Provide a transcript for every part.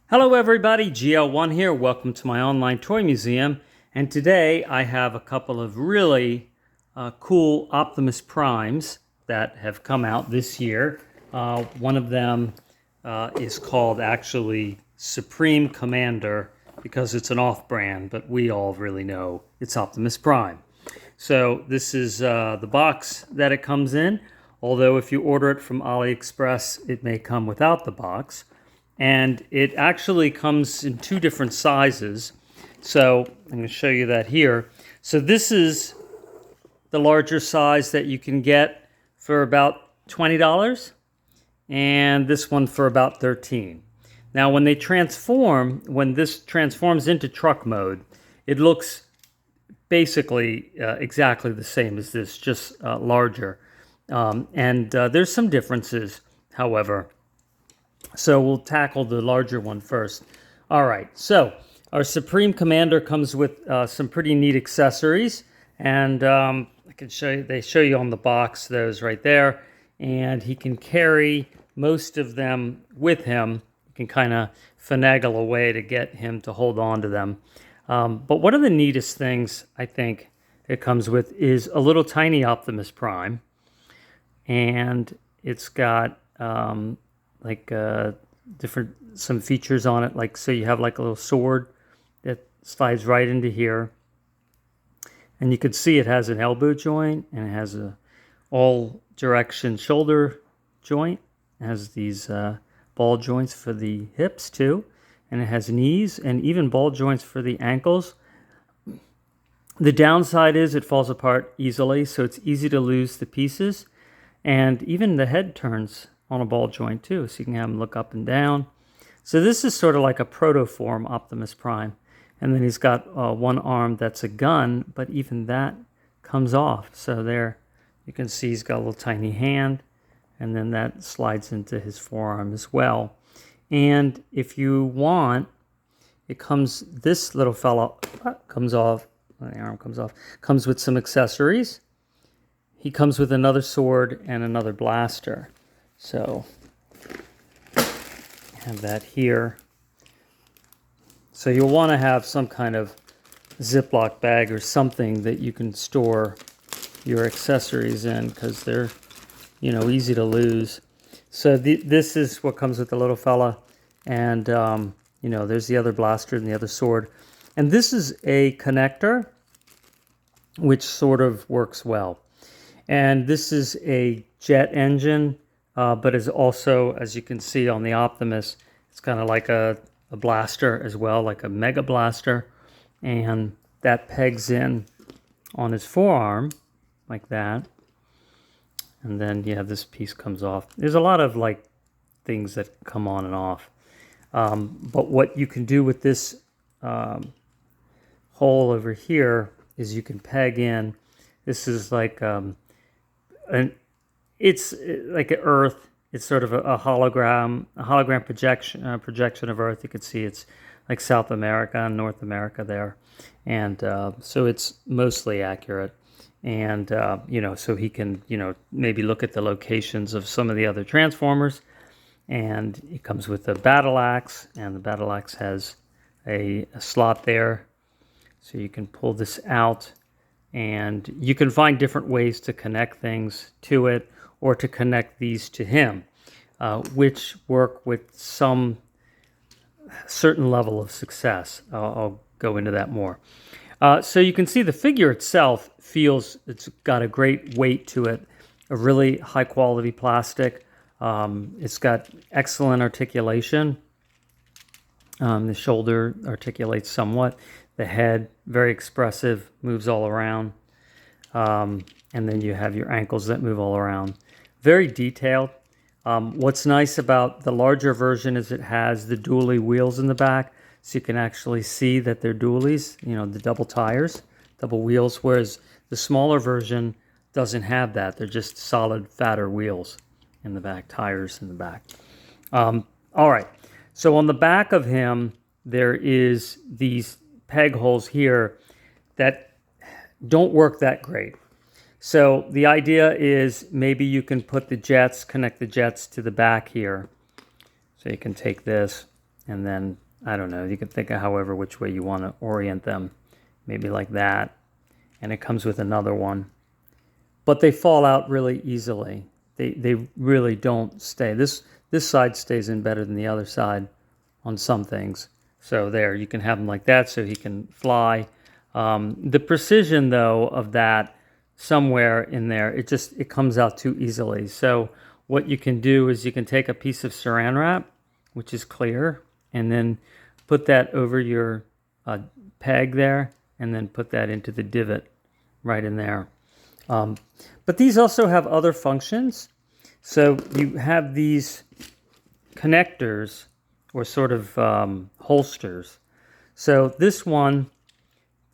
Hello everybody, GL1 here. Welcome to my online toy museum. And today I have a couple of really cool Optimus Primes that have come out this year. One of them is called actually Supreme Commander because it's an off-brand, but we all really know it's Optimus Prime. So this is the box that it comes in, although if you order it from AliExpress, it may come without the box. And it actually comes in two different sizes. So I'm going to show you that here. So this is the larger size that you can get for about $20, and this one for about $13. Now when this transforms into truck mode, it looks basically exactly the same as this, just larger. There's some differences, however. So we'll tackle the larger one first. All right, so our Supreme Commander comes with some pretty neat accessories, and I can show you. They show you on the box those right there, and he can carry most of them with him. You can kind of finagle a way to get him to hold on to them. But one of the neatest things I think it comes with is a little tiny Optimus Prime, and it's got some features on it, like so you have like a little sword that slides right into here, and you can see it has an elbow joint, and it has a all direction shoulder joint. It has these ball joints for the hips too, and it has knees and even ball joints for the ankles. The downside is it falls apart easily, so it's easy to lose the pieces, and even the head turns on a ball joint too, so you can have him look up and down. So this is sort of like a protoform Optimus Prime. And then he's got one arm that's a gun, but even that comes off. So there you can see he's got a little tiny hand, and then that slides into his forearm as well. And if you want, this little fella comes off, the arm comes off, comes with some accessories. He comes with another sword and another blaster. So have that here. So you'll want to have some kind of Ziploc bag or something that you can store your accessories in, because they're, easy to lose. So this is what comes with the little fella, and there's the other blaster and the other sword. And this is a connector, which sort of works well. And this is a jet engine. But is also, as you can see on the Optimus, it's kind of like a blaster as well, like a mega blaster. And that pegs in on his forearm like that. And then, this piece comes off. There's a lot of things that come on and off. But what you can do with this hole over here is you can peg in. This is like it's like an Earth. It's sort of a hologram projection of Earth. You can see it's like South America and North America there, and so it's mostly accurate. And so he can maybe look at the locations of some of the other Transformers. And it comes with a battle axe, and the battle axe has a slot there, so you can pull this out, and you can find different ways to connect things to it, or to connect these to him, which work with some certain level of success. I'll go into that more. So you can see the figure itself it's got a great weight to it, a really high quality plastic. It's got excellent articulation. The shoulder articulates somewhat. The head, very expressive, moves all around. And then you have your ankles that move all around. Very detailed. What's nice about the larger version is it has the dually wheels in the back, so you can actually see that they're dualies, the double tires, double wheels, whereas the smaller version doesn't have that. They're just solid, fatter wheels in the back, tires in the back. All right, so on the back of him, there is these peg holes here that don't work that great. So the idea is maybe you can connect the jets to the back here. So you can take this and then, I don't know, you can think of however which way you want to orient them, maybe like that. And it comes with another one. But they fall out really easily. They really don't stay. This side stays in better than the other side on some things. So there, you can have them like that so he can fly. The precision, though, of that somewhere in there, it comes out too easily. So what you can do is you can take a piece of saran wrap, which is clear, and then put that over your peg there, and then put that into the divot right in there. But these also have other functions. So you have these connectors or sort of holsters. So this one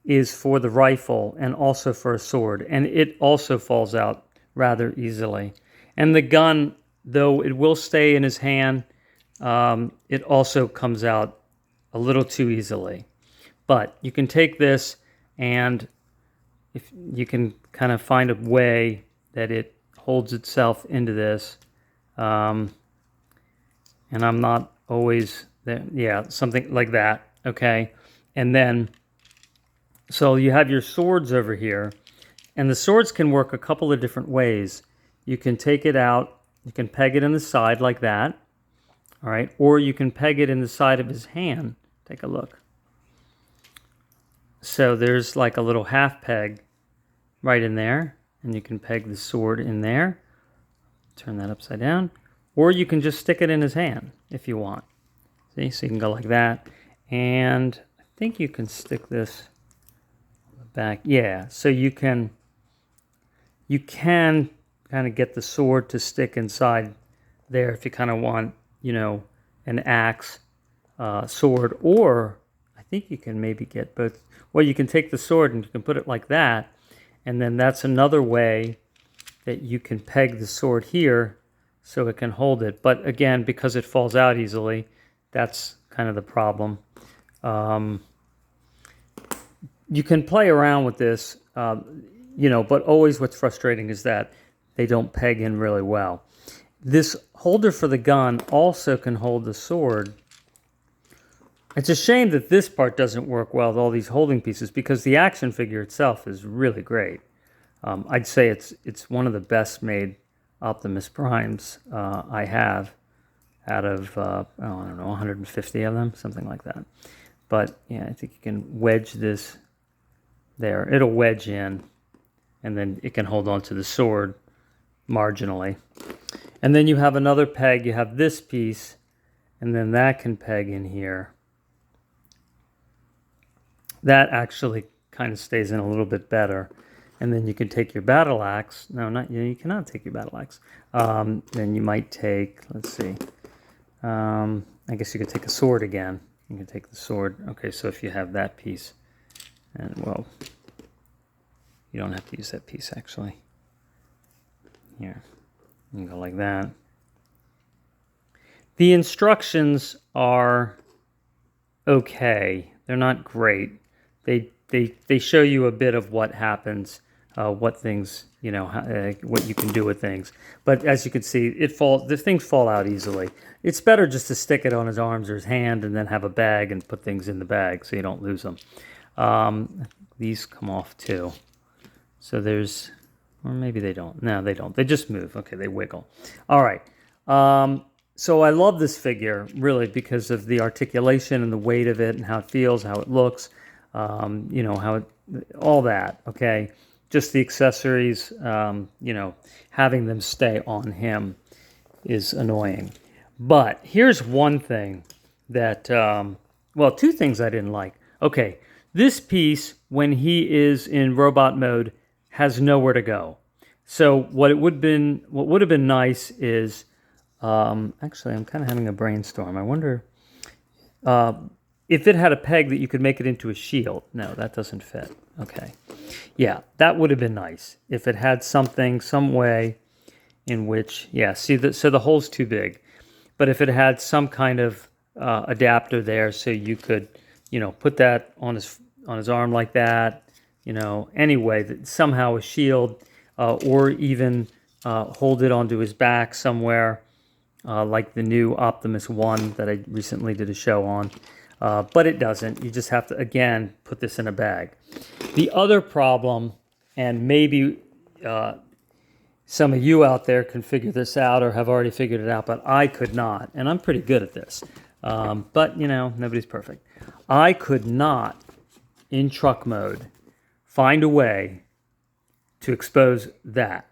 is for the rifle and also for a sword, and it also falls out rather easily. And the gun, though it will stay in his hand, it also comes out a little too easily. But you can take this, and if you can kind of find a way that it holds itself into this, and I'm not always there, yeah, something like that, okay? And then, so you have your swords over here, and the swords can work a couple of different ways. You can take it out, you can peg it in the side like that, all right? Or you can peg it in the side of his hand. Take a look. So there's like a little half peg right in there, and you can peg the sword in there. Turn that upside down. Or you can just stick it in his hand if you want. See, so you can go like that. And I think you can stick this on the back. Yeah, so you can kind of get the sword to stick inside there if you kind of want, you know, an axe, sword, or I think you can maybe get both. Well, you can take the sword and you can put it like that, and then that's another way that you can peg the sword here so it can hold it. But again, because it falls out easily, that's kind of the problem. You can play around with this, you know, but always what's frustrating is that they don't peg in really well. This holder for the gun also can hold the sword. It's a shame that this part doesn't work well with all these holding pieces, because the action figure itself is really great. I'd say it's one of the best made Optimus Primes I have out of, I don't know, 150 of them, something like that. But yeah, I think you can wedge this there. It'll wedge in, and then it can hold on to the sword marginally. And then you have another peg. You have this piece, and then that can peg in here. That actually kind of stays in a little bit better. And then you can take your battle axe. No, not you. You cannot take your battle axe. Then you might take, let's see. I guess you could take a sword again. You can take the sword. Okay, so if you have that piece, and well, you don't have to use that piece actually. Here, you can go like that. The instructions are okay. They're not great. They show you a bit of what happens, what things, you know, what you can do with things. But as you can see, the things fall out easily. It's better just to stick it on his arms or his hand, and then have a bag and put things in the bag so you don't lose them. These come off too. So there's, or maybe they don't. No, they don't. They just move. Okay, they wiggle. All right. So I love this figure, really, because of the articulation and the weight of it and how it feels, how it looks, you know, how it, all that, okay? Just the accessories, you know, having them stay on him is annoying. But here's one thing that, well, two things I didn't like. Okay, this piece, when he is in robot mode, has nowhere to go. So what would have been nice is, actually, I'm kind of having a brainstorm. I wonder if it had a peg that you could make it into a shield. No, that doesn't fit. Okay. Yeah, that would have been nice if it had something, some way in which, yeah, see, so the hole's too big. But if it had some kind of adapter there so you could, you know, put that on his arm like that, you know, anyway, that somehow a shield, or even hold it onto his back somewhere. like the new Optimus 1 that I recently did a show on. But it doesn't. You just have to, again, put this in a bag. The other problem, and maybe some of you out there can figure this out or have already figured it out, but I could not. And I'm pretty good at this. But, you know, nobody's perfect. I could not, in truck mode, find a way to expose that.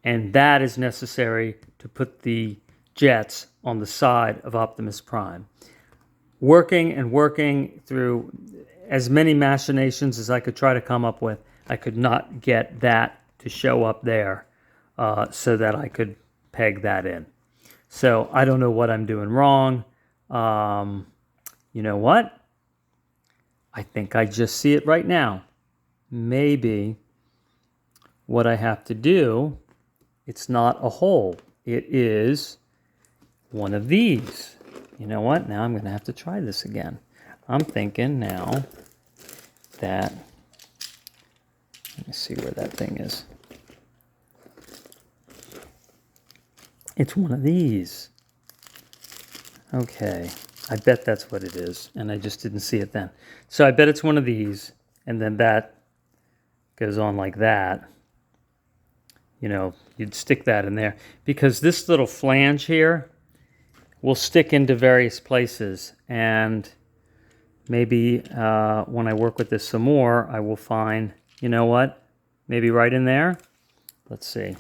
And that is necessary to put the jets on the side of Optimus Prime. Working and working through as many machinations as I could try to come up with, I could not get that to show up there so that I could peg that in. So I don't know what I'm doing wrong. You know what? I think I just see it right now. Maybe what I have to do, it's not a hole. It is one of these. You know what? Now I'm going to have to try this again. I'm thinking now that, let me see where that thing is. It's one of these. Okay, I bet that's what it is, and I just didn't see it then. So I bet it's one of these, and then that goes on like that. You know, you'd stick that in there, because this little flange here will stick into various places, and maybe when I work with this some more, I will find, you know what, maybe right in there. Let's see.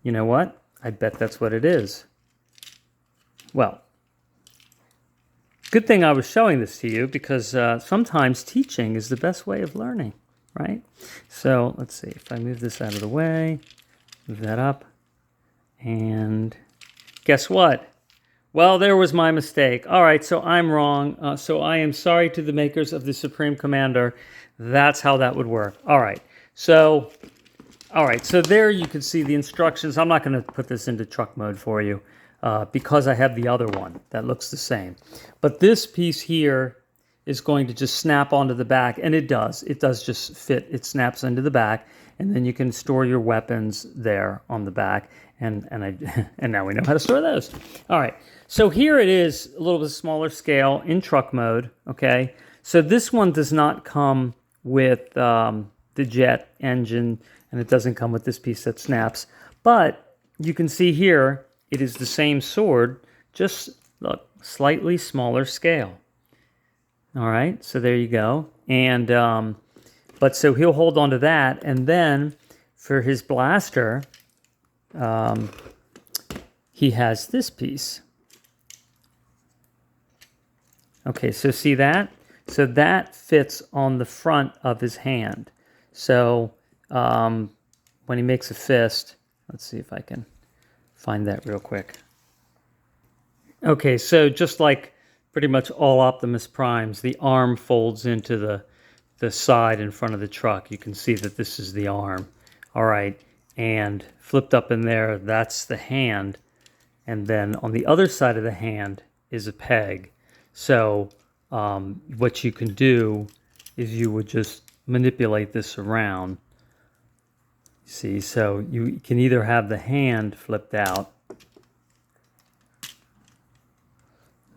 You know what? I bet that's what it is. Well, good thing I was showing this to you, because sometimes teaching is the best way of learning, right? So let's see. If I move this out of the way, move that up, and guess what? Well, there was my mistake. All right, so I'm wrong. So I am sorry to the makers of the Supreme Commander. That's how that would work. All right, so there you can see the instructions. I'm not going to put this into truck mode for you because I have the other one that looks the same. But this piece here is going to just snap onto the back, and it does. It does just fit. It snaps into the back, and then you can store your weapons there on the back. And now we know how to store those. All right, so here it is, a little bit smaller scale in truck mode, okay? So this one does not come with the jet engine, and it doesn't come with this piece that snaps. But you can see here, it is the same sword, just, look, slightly smaller scale. All right, so there you go. And, but so he'll hold on to that, and then for his blaster, he has this piece. Okay, so see that? So that fits on the front of his hand. So when he makes a fist, let's see if I can find that real quick. Okay, so just like pretty much all Optimus Primes, the arm folds into the side in front of the truck. You can see that this is the arm. All right, and flipped up in there, that's the hand. And then on the other side of the hand is a peg. So what you can do is you would just manipulate this around. See, so you can either have the hand flipped out.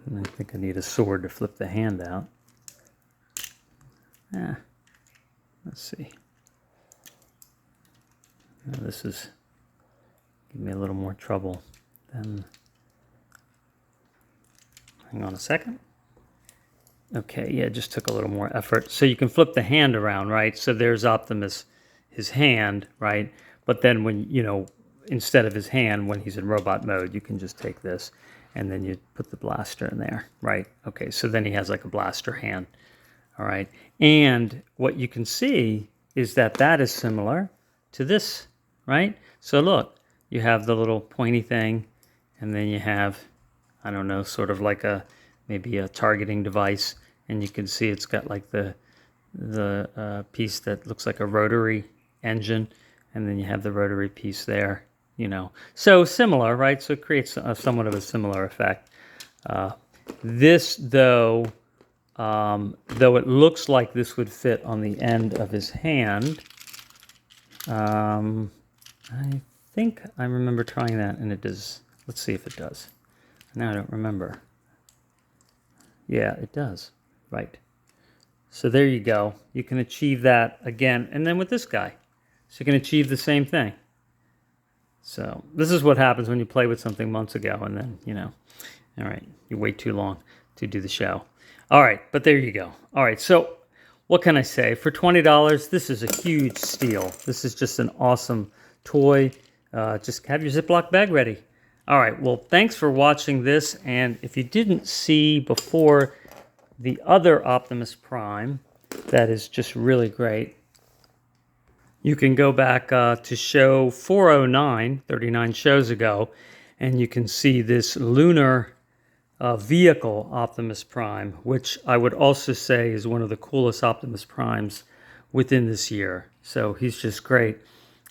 And I think I need a sword to flip the hand out. Let's see. Now this is giving me a little more trouble than... Hang on a second. Okay, yeah, it just took a little more effort. So you can flip the hand around, right? So there's Optimus, his hand, right? But then when, you know, instead of his hand, when he's in robot mode, you can just take this and then you put the blaster in there, right? Okay, so then he has like a blaster hand, all right? And what you can see is that that is similar to this, right? So look, you have the little pointy thing, and then you have, I don't know, sort of like maybe a targeting device, and you can see it's got like the piece that looks like a rotary engine, and then you have the rotary piece there, you know. So similar, right? So it creates somewhat of a similar effect. This, though it looks like this would fit on the end of his hand, I think I remember trying that, and it does. Let's see if it does. Now I don't remember. Yeah, it does. Right. So there you go. You can achieve that again, and then with this guy. So you can achieve the same thing. So this is what happens when you play with something months ago, and then, all right, you wait too long to do the show. All right, but there you go. All right, so what can I say? For $20, this is a huge steal. This is just an awesome toy. Just have your Ziploc bag ready. All right, well, thanks for watching this. And if you didn't see before the other Optimus Prime, that is just really great, you can go back to show 409, 39 shows ago, and you can see this lunar vehicle Optimus Prime, which I would also say is one of the coolest Optimus Primes within this year. So he's just great.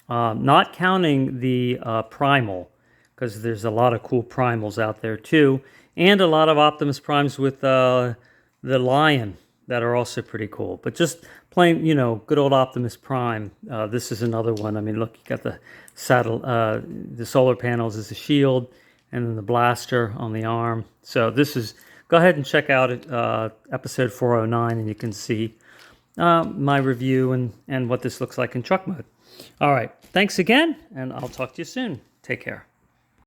Not counting the Primal, because there's a lot of cool Primals out there too, and a lot of Optimus Primes with the Lion that are also pretty cool. But just plain, good old Optimus Prime. This is another one. I mean, look, you got the saddle, the solar panels as a shield, and then the blaster on the arm. So this is, go ahead and check out episode 409, and you can see my review and what this looks like in truck mode. All right, thanks again, and I'll talk to you soon. Take care.